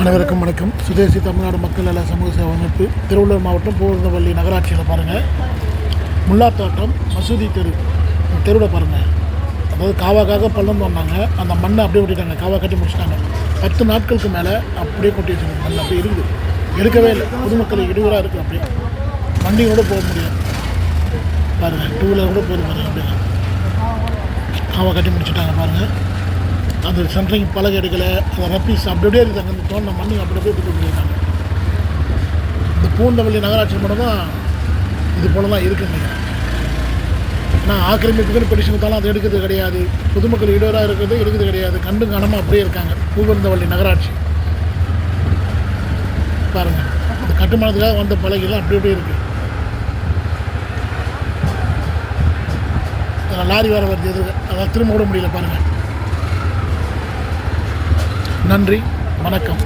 அனைவருக்கும் வணக்கம். சுதேசி தமிழ்நாடு மக்கள் நல சமூக சேவை அமைப்பு திருவள்ளூர் மாவட்டம் பூர்ணவல்லி நகராட்சியில் பாருங்கள், முல்லாத்தோட்டம் மசூதி தெருவில் பாருங்கள். அதாவது காவாக்காக பள்ளம் தோண்டினாங்க, அந்த மண்ணை அப்படியே விட்டுட்டாங்க, காவா கட்டி முடிச்சிட்டாங்க. 10 நாட்களுக்கு மேலே அப்படியே கொட்டி வச்சுருங்க. மண் அப்படியே இருக்குது, எடுக்கவே இல்லை. பொதுமக்களுக்கு இடையூறாக இருக்குது. அப்படியே வண்டி கூட போக முடியாது பாருங்கள், 2 வீலர் கூட போகுது பாருங்கள். அப்படியே காவா கட்டி முடிச்சுட்டாங்க பாருங்கள். அந்த சென்ட்ரிங் பழக எடுக்கலை, அதை ரப்பீஸ் அப்படி அப்படியே இருக்குது. அந்த தோண்டின மண்ணு அப்படி அப்படியே போட்டு பண்ணியிருக்காங்க. இந்த பூந்தமல்லி நகராட்சி மட்டும் தான் இது போல தான் இருக்குங்க. ஆனால் ஆக்கிரமிப்புக்குன்னு பெடிஷன் கொடுத்தாலும் அது எடுக்கிறது கிடையாது. பொதுமக்கள் இடையூறாக இருக்கிறது எடுக்கிறது கிடையாது. கண்டு காணாமல் அப்படியே இருக்காங்க. பூந்தமல்லி நகராட்சி பாருங்கள், அந்த கட்டுமானத்துக்காக வந்த பலகைலாம் அப்படி அப்படியே இருக்குது. லாரி வேறு வருது எதிர்க்க, அதான் திரும்ப விட முடியல பாருங்கள். நன்றி, வணக்கம்.